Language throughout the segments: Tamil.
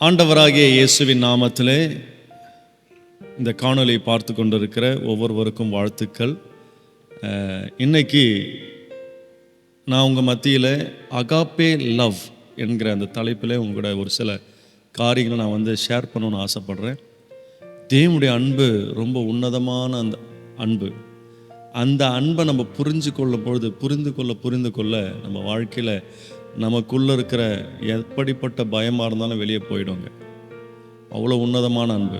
ஆண்டவராகிய இயேசுவின் நாமத்திலே இந்த காணொலியை பார்த்து கொண்டிருக்கிற ஒவ்வொருவருக்கும் வாழ்த்துக்கள். இன்னைக்கு நான் உங்கள் மத்தியில் அகாப்பே லவ் என்கிற அந்த தலைப்பில் உங்களோட ஒரு சில காரியங்களை நான் ஷேர் பண்ணணும்னு ஆசைப்படுறேன். தேவனுடைய அன்பு ரொம்ப உன்னதமான அந்த அன்பை நம்ம புரிந்து கொள்ளும் பொழுது புரிந்து கொள்ள நம்ம வாழ்க்கையில் நமக்குள்ளே இருக்கிற எப்படிப்பட்ட பயமாக இருந்தாலும் வெளியே போயிடுங்க. அவ்வளோ உன்னதமான அன்பு.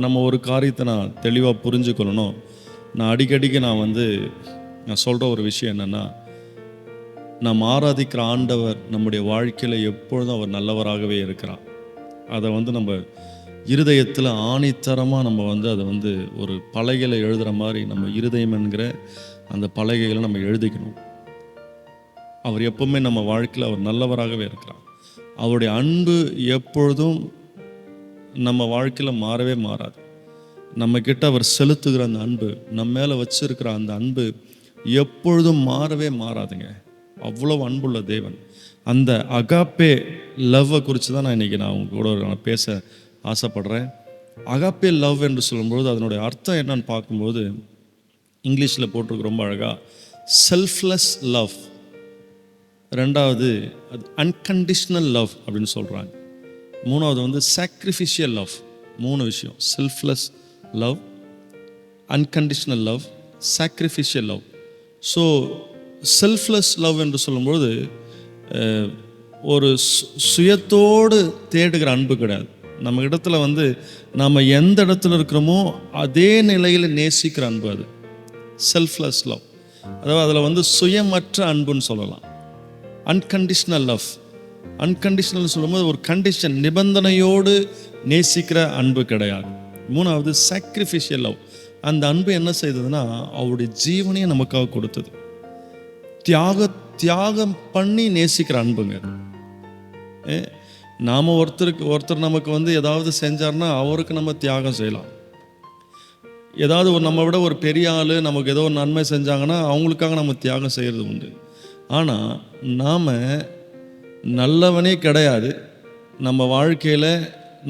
நம்ம ஒரு காரியத்தை நான் தெளிவாக புரிஞ்சுக்கொள்ளணும். நான் அடிக்கடிக்கு நான் சொல்கிற ஒரு விஷயம் என்னென்னா, நாம் ஆராதிக்கிற ஆண்டவர் நம்முடைய வாழ்க்கையில் எப்பொழுதும் அவர் நல்லவராகவே இருக்கிறார். அதை நம்ம இருதயத்தில் ஆணித்தரமாக நம்ம அதை ஒரு பலகையில் எழுதுகிற மாதிரி நம்ம இருதயம் என்கிற அந்த பலகைகளை நம்ம எழுதிக்கணும். அவர் எப்பவுமே நம்ம வாழ்க்கையில் அவர் நல்லவராகவே இருக்கிறார். அவருடைய அன்பு எப்பொழுதும் நம்ம வாழ்க்கையில் மாறவே மாறாது. நம்மக்கிட்ட அவர் செலுத்துகிற அந்த அன்பு, நம்ம மேலே வச்சிருக்கிற அந்த அன்பு எப்பொழுதும் மாறவே மாறாதுங்க. அவ்வளோ அன்புள்ள தேவன். அந்த அகாப்பே லவ்வை குறித்து தான் நான் உங்க கூட பேச ஆசைப்படுறேன். அகாப்பே லவ் என்று சொல்லும்போது அதனுடைய அர்த்தம் என்னன்னு பார்க்கும்போது இங்கிலீஷில் போட்டிருக்கு ரொம்ப அழகாக, செல்ஃப்லெஸ் லவ். ரெண்டாவது அது அன்கண்டிஷ்னல் லவ் அப்படின்னு சொல்கிறாங்க. மூணாவது சாக்ரிஃபிஷியல் லவ். 3 விஷயம்: selfless love, unconditional love, sacrificial love. So selfless love என்று சொல்லும்போது ஒரு சுயத்தோடு தேடுகிற அன்பு கிடையாது. நம்ம இடத்துல நாம் எந்த இடத்துல இருக்கிறோமோ அதே நிலையில் நேசிக்கிற அன்பு அது செல்ஃப்லெஸ் லவ். அதாவது அதில் சுயமற்ற அன்புன்னு சொல்லலாம். Unconditional love. அன்கண்டிஷ்னல் சொல்லும்போது ஒரு கண்டிஷன், நிபந்தனையோடு நேசிக்கிற அன்பு கிடையாது. மூணாவது சாக்ரிஃபிஷியல் லவ். அந்த அன்பு என்ன செய்ததுன்னா அவருடைய ஜீவனையும் நமக்காக கொடுத்தது. தியாகம் பண்ணி நேசிக்கிற அன்புங்க. நாம் ஒருத்தர் நமக்கு ஏதாவது செஞ்சார்னா அவருக்கு நம்ம தியாகம் செய்யலாம். ஏதாவது நம்ம விட ஒரு பெரிய ஆள் நமக்கு ஏதோ ஒரு நன்மை செஞ்சாங்கன்னா அவங்களுக்காக நம்ம தியாகம் செய்கிறது உண்டு. ஆனால் நாம் நல்லவனே கிடையாது. நம்ம வாழ்க்கையில்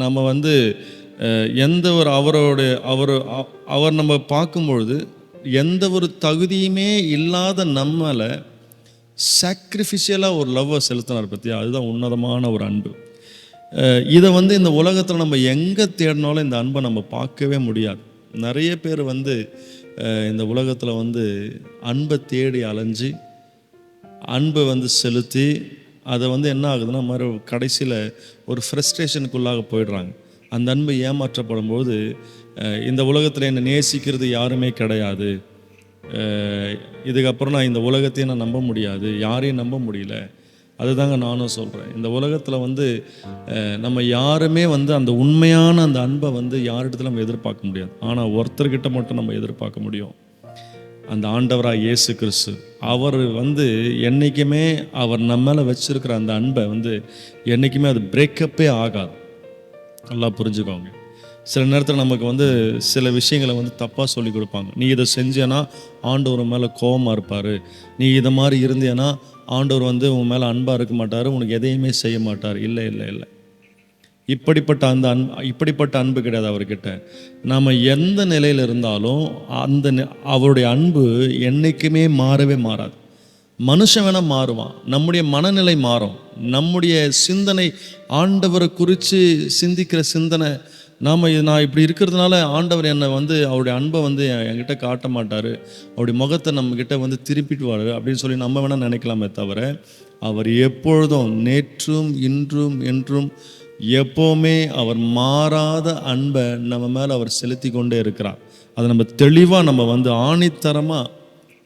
நம்ம எந்த ஒரு அவர் நம்ம பார்க்கும்பொழுது எந்த ஒரு தகுதியுமே இல்லாத நம்மளை சாக்ரிஃபிஷியலாக ஒரு லவ்வை செலுத்தினார் பற்றியா. அதுதான் உன்னதமான ஒரு அன்பு. இதை இந்த உலகத்தில் நம்ம எங்கே தேடினாலும் இந்த அன்பை நம்ம பார்க்கவே முடியாது. நிறைய பேர் இந்த உலகத்தில் அன்பை தேடி அலைஞ்சி அன்பை செலுத்தி அதை என்ன ஆகுதுன்னா மாதிரி கடைசியில் ஒரு ஃப்ரஸ்ட்ரேஷனுக்குள்ளாக போயிடுறாங்க. அந்த அன்பு ஏமாற்றப்படும் போது இந்த உலகத்தில் என்னை நேசிக்கிறது யாருமே கிடையாது, இதுக்கப்புறம் நான் இந்த உலகத்தையும் நான் நம்ப முடியாது, யாரையும் நம்ப முடியல. அதுதாங்க நானும் சொல்கிறேன். இந்த உலகத்தில் நம்ம யாருமே அந்த உண்மையான அந்த அன்பை யாரிடத்துல நம்ம எதிர்பார்க்க முடியாது. ஆனால் ஒருத்தர்கிட்ட மட்டும் நம்ம எதிர்பார்க்க முடியும். அந்த ஆண்டவராக இயேசு கிறிஸ்து. அவர் என்றைக்குமே அவர் நம்ம மேலே வச்சிருக்கிற அந்த அன்பை என்றைக்குமே அது பிரேக்கப்பே ஆகாது. நல்லா புரிஞ்சுக்கோங்க. சில நேரத்தில் நமக்கு சில விஷயங்களை தப்பாக சொல்லி கொடுப்பாங்க. நீ இதை செஞ்சேன்னா ஆண்டவர் மேலே கோபமாக இருப்பார், நீ இதை மாதிரி இருந்தேன்னா ஆண்டவர் உன் மேலே அன்பாக இருக்க மாட்டார், உனக்கு எதையுமே செய்ய மாட்டார். இல்லை இல்லை இல்லை, இப்படிப்பட்ட அன்பு கிடையாது அவர்கிட்ட. நாம் எந்த நிலையில் இருந்தாலும் அவருடைய அன்பு என்றைக்குமே மாறவே மாறாது. மனுஷன் வேணால் மாறுவான், நம்முடைய மனநிலை மாறும், நம்முடைய சிந்தனை, ஆண்டவரை குறித்து சிந்திக்கிற சிந்தனை, நான் இப்படி இருக்கிறதுனால ஆண்டவர் என்னை அவருடைய அன்பை என்கிட்ட காட்ட மாட்டார், அவருடைய முகத்தை நம்மக்கிட்ட திருப்பிட்டுவார் அப்படின்னு சொல்லி நம்ம வேணால் நினைக்கலாமே தவிர, அவர் எப்பொழுதும் நேற்றும் இன்றும் என்றும் எப்போவுமே அவர் மாறாத அன்பை நம்ம மேலே அவர் செலுத்தி கொண்டே இருக்கிறார். அதை நம்ம தெளிவாக நம்ம ஆணித்தரமாக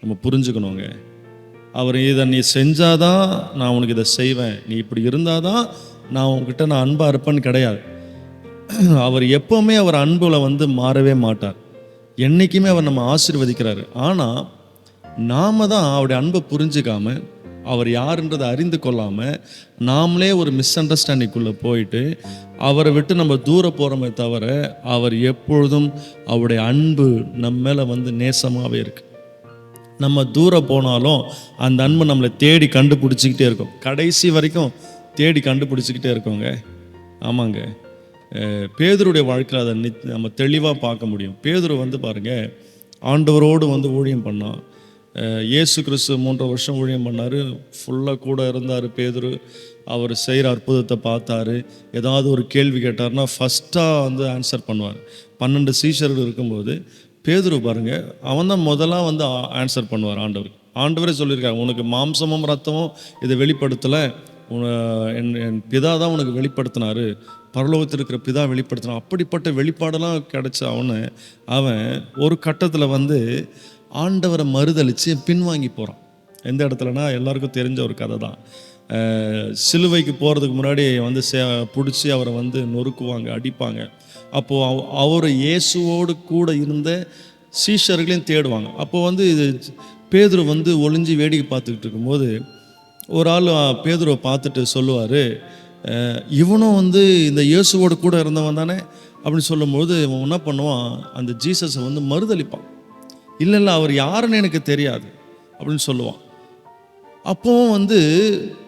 நம்ம புரிஞ்சுக்கணுங்க. அவர் இதை நீ செஞ்சாதான் நான் உனக்கு இதை செய்வேன், நீ இப்படி இருந்தால் தான் நான் உங்ககிட்ட நான் அன்பாக இருப்பேன்னு கிடையாது. அவர் எப்போவுமே அவர் அன்பில் மாறவே மாட்டார். என்றைக்குமே அவர் நம்ம ஆசீர்வதிக்கிறாரு. ஆனால் நாம் தான் அவருடைய அன்பை புரிஞ்சுக்காம, அவர் யாருன்றதை அறிந்து கொள்ளாமல் நாமளே ஒரு மிஸ் அண்டர்ஸ்டாண்டிங்குள்ளே போயிட்டு அவரை விட்டு நம்ம தூரம் போகிறோமே தவிர, அவர் எப்பொழுதும் அவருடைய அன்பு நம்ம மேலே நேசமாகவே இருக்கு. நம்ம தூரம் போனாலும் அந்த அன்பு நம்மளை தேடி கண்டுபிடிச்சிக்கிட்டே இருக்கும். கடைசி வரைக்கும் தேடி கண்டுபிடிச்சிக்கிட்டே இருக்கோங்க. ஆமாங்க. பேதுருடைய வாழ்க்கையில் அதை நம்ம தெளிவாக பார்க்க முடியும். பேதுரு வந்து பாருங்கள், ஆண்டவரோடு வந்து ஊழியம் பண்ணான். இயேசு கிறிஸ்து 3 வருஷம் ஊழியம் பண்ணார். ஃபுல்லாக கூட இருந்தார் பேதுரு. அவர் செய்கிற அற்புதத்தை பார்த்தாரு. ஏதாவது ஒரு கேள்வி கேட்டார்னா ஃபஸ்ட்டாக வந்து ஆன்சர் பண்ணுவார். 12 சீஷர்கள் இருக்கும்போது பேதுரு பாருங்கள், அவன் தான் முதலாக வந்து ஆன்சர் பண்ணுவார். ஆண்டவரே சொல்லியிருக்காங்க, உனக்கு மாம்சமும் ரத்தமும் இதை வெளிப்படுத்தலை, என் பிதா தான் உனக்கு வெளிப்படுத்தினார், பரலோகத்தில் இருக்கிற பிதா வெளிப்படுத்தினான். அப்படிப்பட்ட வெளிப்பாடெல்லாம் கிடச்ச அவன் ஒரு கட்டத்தில் வந்து ஆண்டவரை மறுதளித்து பின்வாங்கி போகிறான். எந்த இடத்துலனா எல்லாருக்கும் தெரிஞ்ச ஒரு கதை தான். சிலுவைக்கு போகிறதுக்கு முன்னாடி வந்து பிடிச்சி அவரை வந்து நொறுக்குவாங்க, அடிப்பாங்க. அப்போது அவர் இயேசுவோடு கூட இருந்த சீஷர்களையும் தேடுவாங்க. அப்போது வந்து பேதுரு வந்து ஒளிஞ்சு வேடிக்கை பார்த்துக்கிட்டு இருக்கும்போது ஒரு ஆள் பேதுருவை பார்த்துட்டு சொல்லுவார், இவனும் வந்து இந்த இயேசுவோடு கூட இருந்தவன் தானே அப்படின்னு சொல்லும்போது இவன் என்ன பண்ணுவான், அந்த ஜீசஸை வந்து மறுதளிப்பான். இல்லை அவர் யாருன்னு எனக்கு தெரியாது அப்படின்னு சொல்லுவான். அப்போவும் வந்து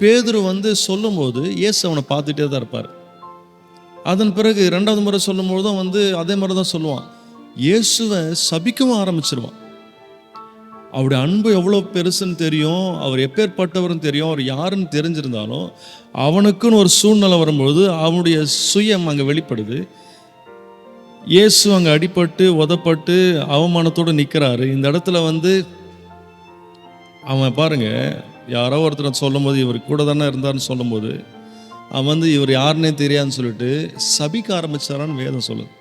பேதுரு வந்து சொல்லும்போது இயேசு அவனை பார்த்துட்டே தான் இருப்பார். அதன் பிறகு 2வது முறை சொல்லும்போது தான் வந்து அதே மாதிரி தான் சொல்லுவான். இயேசுவை சபிக்கவும் ஆரம்பிச்சிருவான். அவருடைய அன்பு எவ்வளோ பெருசுன்னு தெரியும், அவர் எப்பேற்பட்டவர்னு தெரியும், அவர் யாருன்னு தெரிஞ்சிருந்தாலும் அவனுக்குன்னு ஒரு சூழ்நிலை வரும்பொழுது அவனுடைய சுயம் அங்கே வெளிப்படுது. இயேசு அங்கே அடிபட்டு உதப்பட்டு அவமானத்தோடு நிற்கிறாரு. இந்த இடத்துல வந்து அவன் பாருங்க, யாரோ ஒருத்தர் சொல்லும்போது இவர் கூட தானே இருந்தார்னு சொல்லும்போது அவன் வந்து இவர் யாருன்னே தெரியாதுன்னு சொல்லிட்டு சபிக்க ஆரம்பிச்சாரான்னு வேதம் சொல்லுது.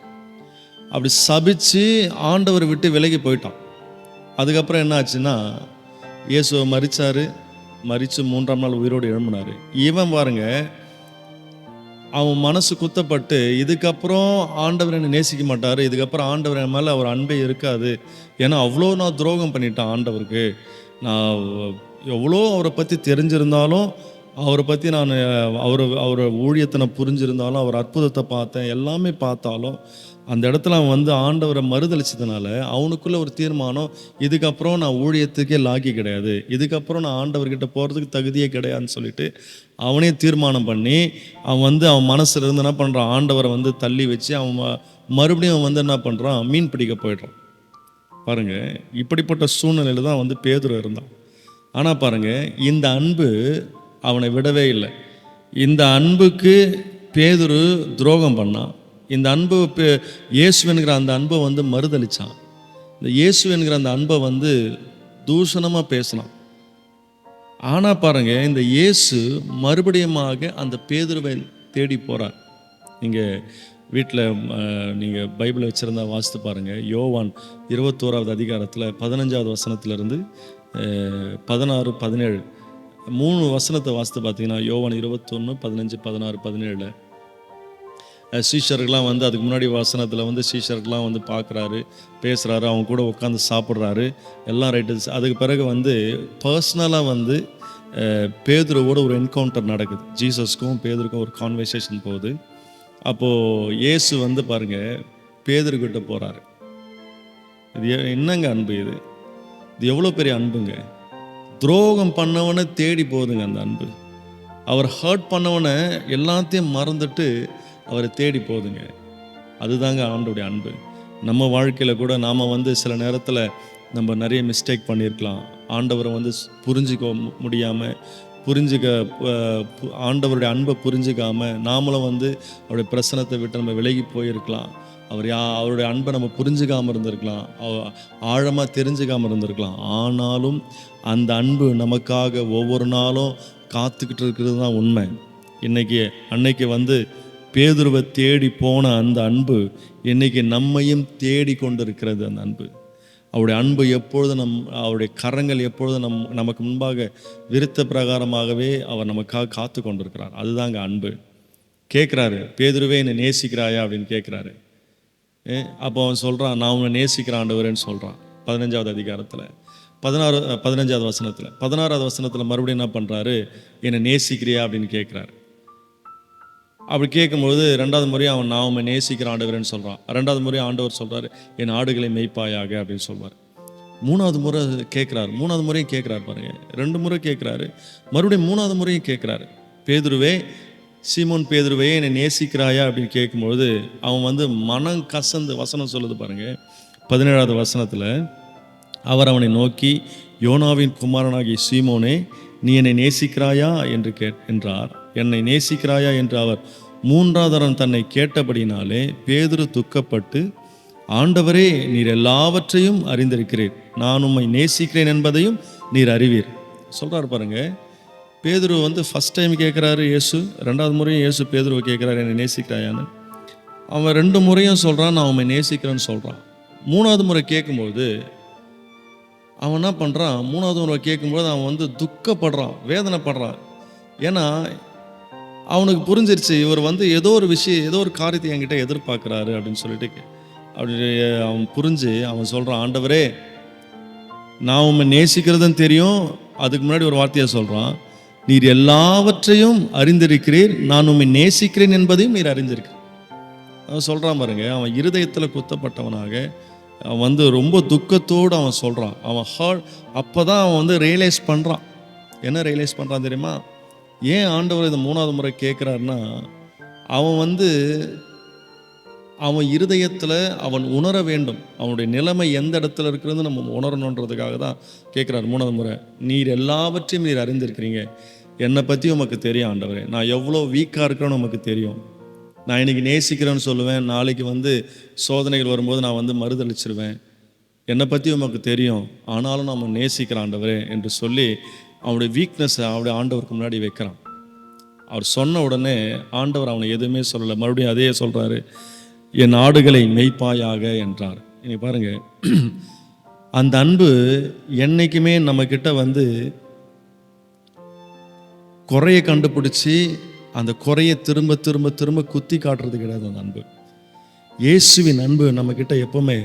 அப்படி சபிச்சு ஆண்டவர் விட்டு விலகி போயிட்டான். அதுக்கப்புறம் என்ன ஆச்சுன்னா, இயேசுவை மரித்தார். மரித்து 3ஆம் நாள் உயிரோடு எழும்பினார். இவன் பாருங்க, அவன் மனசு குத்தப்பட்டு இதுக்கப்புறம் ஆண்டவர் என்னை நேசிக்க மாட்டார், இதுக்கப்புறம் ஆண்டவர் என் மேலே அவர் அன்பே இருக்காது, ஏன்னா அவ்வளோ நான் துரோகம் பண்ணிட்டேன் ஆண்டவருக்கு, நான் எவ்வளோ அவரை பற்றி தெரிஞ்சிருந்தாலும், அவரை பற்றி நான் அவரை ஊழியத்தை நான் புரிஞ்சிருந்தாலும், அவர் அற்புதத்தை பார்த்தேன், எல்லாமே பார்த்தாலும் அந்த இடத்துல அவன் வந்து ஆண்டவரை மறுதளிச்சதுனால அவனுக்குள்ள ஒரு தீர்மானம், இதுக்கப்புறம் நான் ஊழியத்துக்கே லாக்கி கிடையாது, இதுக்கப்புறம் நான் ஆண்டவர்கிட்ட போகிறதுக்கு தகுதியே கிடையாதுன்னு சொல்லிட்டு அவனே தீர்மானம் பண்ணி அவன் வந்து அவன் மனசுல இருந்து என்ன பண்ணுறான், ஆண்டவரை வந்து தள்ளி வச்சு அவன் மறுபடியும் அவன் வந்து என்ன பண்ணுறான், மீன் பிடிக்க போயிடுறான். பாருங்க, இப்படிப்பட்ட சூழ்நிலையில் தான் வந்து பேதுரு இருந்தான். ஆனால் பாருங்க, இந்த அன்பு அவனை விடவே இல்லை. இந்த அன்புக்கு பேதுரு துரோகம் பண்ணான். இந்த அன்பு இயேசு என்கிற அந்த அன்பை வந்து மறுதளிச்சான். இந்த இயேசு என்கிற அந்த அன்பை வந்து தூஷணமாக பேசினான். ஆனால் பாருங்க, இந்த இயேசு மறுபடியுமாக அந்த பேதுருவை தேடி போகிறார். நீங்கள் வீட்டில் நீங்கள் பைபிளை வச்சுருந்தா வாசித்து பாருங்கள். யோவான் 21வது அதிகாரத்தில் 15வது வசனத்திலிருந்து 16, 17 3 வசனத்தை வாசித்து பார்த்தீங்கன்னா, யோவான் 21, 15, 16, 17 சீஷர்கள்லாம் வந்து அதுக்கு முன்னாடி வசனத்தில் வந்து சீஷர்கள்லாம் வந்து பார்க்குறாரு, பேசுகிறாரு, அவங்க கூட உட்காந்து சாப்பிட்றாரு, எல்லாம் ரைட்டு. அதுக்கு பிறகு வந்து பர்சனலாக வந்து பேதுருவோட ஒரு என்கவுண்டர் நடக்குது. ஜீசஸ்க்கும் பேதுருக்கும் ஒரு கான்வர்சேஷன் போகுது. அப்போது இயேசு வந்து பாருங்கள், பேதுருக்கிட்ட போகிறாரு. இது என்னங்க அன்பு இது? இது எவ்வளோ பெரிய அன்புங்க! துரோகம் பண்ணவனை தேடி போகுதுங்க அந்த அன்பு. அவர் ஹர்ட் பண்ணவனை எல்லாத்தையும் மறந்துட்டு அவரை தேடி போகுதுங்க. அதுதாங்க ஆண்டோடைய அன்பு. நம்ம வாழ்க்கையில் கூட நாம் வந்து சில நேரத்தில் நம்ம நிறைய மிஸ்டேக் பண்ணியிருக்கலாம். ஆண்டவரை வந்து புரிஞ்சிக்க முடியாமல், ஆண்டவருடைய அன்பை புரிஞ்சிக்காமல் நாமளும் வந்து அவருடைய பிரசனத்தை விட்டு நம்ம விலகி போயிருக்கலாம். அவருடைய அன்பை நம்ம புரிஞ்சுக்காமல் இருந்திருக்கலாம், ஆழமாக தெரிஞ்சுக்காமல் இருந்திருக்கலாம். ஆனாலும் அந்த அன்பு நமக்காக ஒவ்வொரு நாளும் காத்துக்கிட்டு இருக்கிறது தான் உண்மை. அன்னைக்கு வந்து பேதுருவை தேடி போன அந்த அன்பு இன்னைக்கு நம்மையும் தேடி கொண்டு இருக்கிறது. அந்த அன்பு, அவருடைய அன்பு எப்பொழுதும் அவருடைய கரங்கள் எப்பொழுதும் நமக்கு முன்பாக விருத்த பிரகாரமாகவே அவர் நமக்காக காத்து கொண்டிருக்கிறார். அதுதாங்க அன்பு. கேட்குறாரு, பேதுருவே என்னை நேசிக்கிறாயா அப்படின்னு கேட்குறாரு. அப்போ அவன் சொல்கிறான், நான் உன்னை நேசிக்கிறேன் ஆண்டவரேன்னு சொல்கிறான். 15வது அதிகாரத்தில் 15வது வசனத்தில் 16வது வசனத்தில் மறுபடியும் என்ன பண்ணுறாரு, என்னை நேசிக்கிறியா அப்படின்னு கேட்குறாரு. அப்படி கேட்கும்போது 2வது முறையும் நான் உன்னை நேசிக்கிறேன் ஆண்டவரேன்னு சொல்கிறான். 2வது முறையும் ஆண்டவர் சொல்கிறாரு, என் ஆடுகளை மேய்ப்பாயாக அப்படின்னு சொல்வார். 3வது முறை கேட்குறாரு. 3வது முறையும் கேட்குறாரு பாருங்க. 2 முறை கேட்குறாரு, மறுபடியும் 3வது முறையும் கேட்குறாரு, பேதுருவே சீமோன் பேதுருவே என்னை நேசிக்கிறாயா அப்படின்னு கேட்கும்பொழுது அவன் வந்து மனம் கசந்து, வசனம் சொல்லுது பாருங்க 17வது வசனத்தில், அவர் அவனை நோக்கி, யோனாவின் குமாரனாகிய சீமோனே, நீ என்னை நேசிக்கிறாயா என்று என்றார். என்னை நேசிக்கிறாயா என்று அவர் 3வது தரம் தன்னை கேட்டபடினாலே பேதுரு துக்கப்பட்டு, ஆண்டவரே, நீர் எல்லாவற்றையும் அறிந்திருக்கிறீர், நான் உம்மை நேசிக்கிறேன் என்பதையும் நீர் அறிவீர் சொல்கிறார் பாருங்க. பேதுரு வந்து ஃபஸ்ட் டைம் கேட்குறாரு இயேசு, 2வது முறையும் இயேசு பேதுருவை கேட்குறாரு என்னை நேசிக்கிறாயான்னு. அவன் 2 முறையும் சொல்கிறான் நான் உண்மை நேசிக்கிறேன்னு சொல்கிறான். 3வது முறை கேட்கும்போது அவன் என்ன பண்ணுறான், 3வது முறை கேட்கும்போது அவன் வந்து துக்கப்படுறான், வேதனைப்படுறான். ஏன்னா அவனுக்கு புரிஞ்சிருச்சு, இவர் வந்து ஏதோ ஒரு விஷயம், ஏதோ ஒரு காரியத்தை என்கிட்ட எதிர்பார்க்குறாரு அப்படின்னு சொல்லிட்டு அப்படி அவன் புரிஞ்சு அவன் சொல்கிறான், ஆண்டவரே, நான் உண்மை நேசிக்கிறதுன்னு தெரியும். அதுக்கு முன்னாடி ஒரு வார்த்தையை சொல்கிறான், நீர் எல்லாவற்றையும் அறிந்திருக்கிறீர், நான் உம்மை நேசிக்கிறேன் என்பதையும் நீர் அறிந்திருக்கிறீர். அவன் சொல்கிறான் பாருங்க, அவன் இருதயத்தில் குத்தப்பட்டவனாக அவன் வந்து ரொம்ப துக்கத்தோடு அவன் சொல்கிறான். அவன் அப்போ தான் அவன் வந்து ரியலைஸ் பண்ணுறான். என்ன ரியலைஸ் பண்ணுறான் தெரியுமா? ஏன் ஆண்டவர் இந்த 3வது முறை கேட்குறாருன்னா, அவன் வந்து அவன் இருதயத்தில் அவன் உணர வேண்டும், அவனுடைய நிலைமை எந்த இடத்துல இருக்கிறது நம்ம உணரணுன்றதுக்காக தான் கேட்குறாரு 3வது முறை. நீர் எல்லாவற்றையும் நீர் அறிந்திருக்கிறீங்க, என்னை பற்றி உமக்கு தெரியும் ஆண்டவரே, நான் எவ்வளோ வீக்காக இருக்கிறேன்னு உமக்கு தெரியும். நான் இன்றைக்கி நேசிக்கிறேன்னு சொல்லுவேன், நாளைக்கு வந்து சோதனைகள் வரும்போது நான் வந்து மறுதளிச்சிருவேன். என்னை பற்றி உமக்கு தெரியும், ஆனாலும் நம்ம நேசிக்கிறேன் ஆண்டவரே என்று சொல்லி அவனுடைய வீக்னஸை அவருடைய ஆண்டவருக்கு முன்னாடி வைக்கிறான். அவர் சொன்ன உடனே ஆண்டவர் அவனை எதுவுமே சொல்லலை, மறுபடியும் அதையே சொல்கிறாரு, என் ஆடுகளை மெய்ப்பாயாக என்றார். இன்னைக்கு பாருங்க, அந்த அன்பு என்னைக்குமே நம்மக்கிட்ட வந்து குறையை கண்டுபிடிச்சி அந்த குறையை திரும்ப திரும்ப திரும்ப குத்தி காட்டுறது கிடையாது. அந்த அன்பு, இயேசுவின் அன்பு நம்மக்கிட்ட எப்போவுமே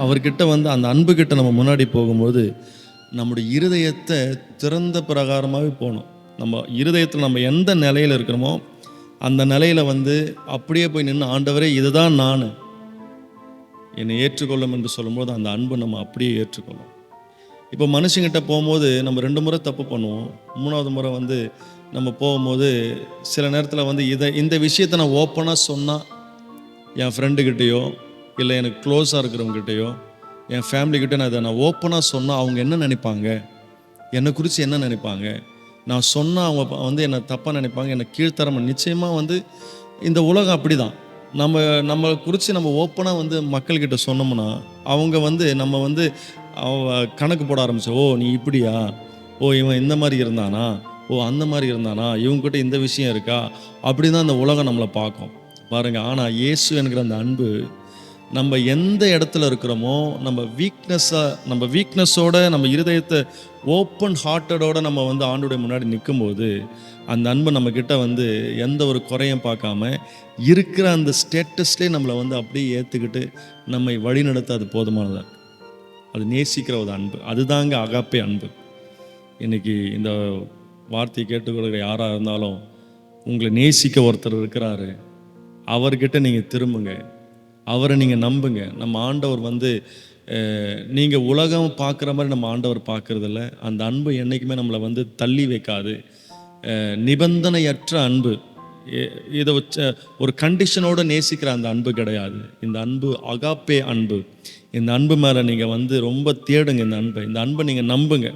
அவர்கிட்ட வந்து அந்த அன்புக்கிட்ட நம்ம முன்னாடி போகும்போது நம்முடைய இருதயத்தை திறந்த பிரகாரமாகவே போகணும். நம்ம இருதயத்தில் நம்ம எந்த நிலையில் இருக்கிறோமோ அந்த நிலையில் வந்து அப்படியே போய் நின்று, ஆண்டவரே இதுதான் நான், என்னை ஏற்றுக்கொள்ளும் என்று சொல்லும்போது அந்த அன்பு நம்ம அப்படியே ஏற்றுக்கொள்ளும். இப்போ மனுஷங்கிட்ட போகும்போது நம்ம 2 முறை தப்பு பண்ணுவோம், 3வது முறை வந்து நம்ம போகும்போது சில நேரத்தில் வந்து இந்த விஷயத்தை நான் ஓப்பனாக சொன்னால் என் ஃப்ரெண்டுக்கிட்டேயோ இல்லை எனக்கு க்ளோஸாக இருக்கிறவங்ககிட்டையோ என் ஃபேமிலிக்கிட்ட நான் ஓப்பனாக சொன்னால் அவங்க என்ன நினைப்பாங்க, என்னை குறித்து என்ன நினைப்பாங்க, நான் சொன்னால் அவங்க வந்து என்னை தப்பாக நினைப்பாங்க, என்னை கீழ்த்தரமாக. நிச்சயமாக வந்து இந்த உலகம் அப்படி தான். நம்ம குறித்து நம்ம ஓப்பனாக வந்து மக்கள்கிட்ட சொன்னோம்னா அவங்க வந்து நம்ம வந்து கணக்கு போட ஆரம்பிச்சோம், ஓ நீ இப்படியா, ஓ இவன் இந்த மாதிரி இருந்தானா, ஓ அந்த மாதிரி இருந்தானா, இவங்ககிட்ட இந்த விஷயம் இருக்கா, அப்படி தான் அந்த உலகம் நம்மளை பார்க்கும் பாருங்கள். ஆனால் இயேசு என்கிற அந்த அன்பு நம்ம எந்த இடத்துல இருக்கிறோமோ நம்ம வீக்னஸோட நம்ம இருதயத்தை ஓப்பன் ஹார்ட்டடோட நம்ம வந்து ஆண்டோடைய முன்னாடி நிற்கும்போது அந்த அன்பு நம்மக்கிட்ட வந்து எந்த ஒரு குறையும் பார்க்காம இருக்கிற அந்த ஸ்டேட்டஸ்லேயே நம்மளை வந்து அப்படியே ஏற்றுக்கிட்டு நம்மை வழி நடத்த அது போதுமானதாக. அது நேசிக்கிற ஒரு அன்பு, அதுதாங்க அகாப்பே அன்பு. இன்றைக்கி இந்த வார்த்தையை கேட்டுக்கொள்கிற யாராக இருந்தாலும் உங்களை நேசிக்க ஒருத்தர் இருக்கிறாரு, அவர்கிட்ட நீங்கள் திரும்புங்க, அவரை நீங்கள் நம்புங்க. நம்ம ஆண்டவர் வந்து நீங்கள் உலகம் பார்க்குற மாதிரி நம்ம ஆண்டவர் பார்க்குறதில்ல. அந்த அன்பு என்றைக்குமே நம்மளை வந்து தள்ளி வைக்காது. நிபந்தனையற்ற அன்பு, இதை வச்ச ஒரு கண்டிஷனோடு நேசிக்கிற அந்த அன்பு கிடையாது. இந்த அன்பு அகாப்பே அன்பு. இந்த அன்பு மேலே நீங்கள் வந்து ரொம்ப தேடுங்க. இந்த அன்பை நீங்கள் நம்புங்க.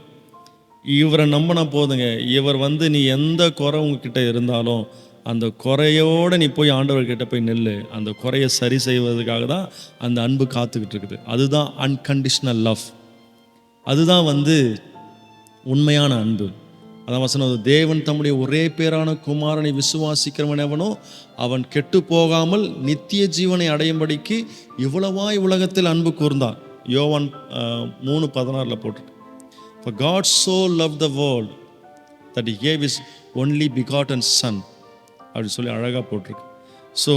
இவரை நம்பினா போதுங்க. இவர் வந்து நீ எந்த குறை உங்ககிட்ட இருந்தாலும் அந்த குறையோடு நீ போய் ஆண்டவர்கிட்ட போய் நெல்லு. அந்த குறையை சரி செய்வதற்காக தான் அந்த அன்பு காத்துக்கிட்டு இருக்குது. அதுதான் அன்கண்டிஷனல் லவ். அதுதான் வந்து உண்மையான அன்பு. அதான் வசனம், தேவன் தம்முடைய ஒரே பேரான குமாரனை விசுவாசிக்கிறவன் எவனோ அவன் கெட்டு போகாமல் நித்திய ஜீவனை அடையும்படிக்கு இவ்வளவாய் உலகத்தில் அன்பு கூர்ந்தார். யோவான் 3:16 போட்டிருக்கு. For God so loved the world that he gave his only begotten son அப்படி சொல்லி அழகாக போட்டிருக்கு. ஸோ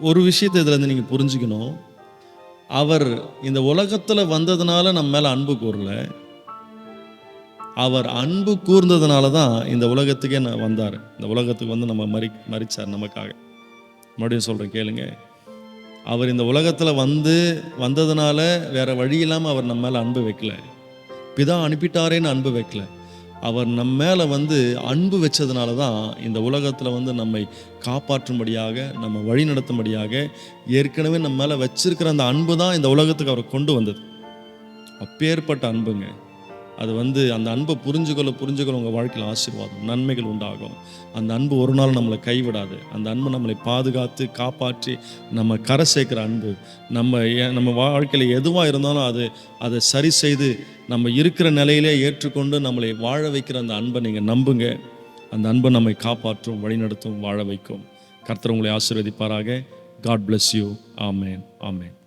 ஒரு விஷயத்தை இதில் நீங்கள் புரிஞ்சுக்கணும். அவர் இந்த உலகத்தில் வந்ததுனால நம்ம மேலே அன்பு கூறல, அவர் அன்பு கூர்ந்ததுனால தான் இந்த உலகத்துக்கே வந்தார். இந்த உலகத்துக்கு வந்து நம்ம மரிச்சார் நமக்காக. மறுபடியும் சொல்கிறேன் கேளுங்க. அவர் இந்த உலகத்தில் வந்ததுனால வேற வழி இல்லாமல் அவர் நம்ம மேலே அன்பு வைக்கல. பிதா அனுப்பிட்டாரேன்னு அன்பு வைக்கல. அவர் நம்ம மேலே வந்து அன்பு வச்சதுனால தான் இந்த உலகத்தில் வந்து நம்மை காப்பாற்றும்படியாக, நம்ம வழி நடத்தும்படியாக, ஏற்கனவே நம்ம மேலே வச்சிருக்கிற அந்த அன்பு தான் இந்த உலகத்துக்கு அவரை கொண்டு வந்தது. அப்பேற்பட்ட அன்புங்க. அது வந்து அந்த அன்பை புரிஞ்சுக்கொள்ள உங்கள் வாழ்க்கையில் ஆசீர்வாதம், நன்மைகள் உண்டாகும். அந்த அன்பு ஒரு நாள் நம்மளை கைவிடாது. அந்த அன்பு நம்மளை பாதுகாத்து காப்பாற்றி நம்ம கரை சேர்க்கிற அன்பு. நம்ம வாழ்க்கையில் எதுவாக இருந்தாலும் அதை சரி செய்து நம்ம இருக்கிற நிலையிலே ஏற்றுக்கொண்டு நம்மளை வாழ வைக்கிற அந்த அன்பை நீங்கள் நம்புங்க. அந்த அன்பை நம்மை காப்பாற்றும், வழிநடத்தும், வாழ வைக்கும். கர்த்தர் உங்களை ஆசீர்வதிப்பாராக. God bless you. Amen. Amen.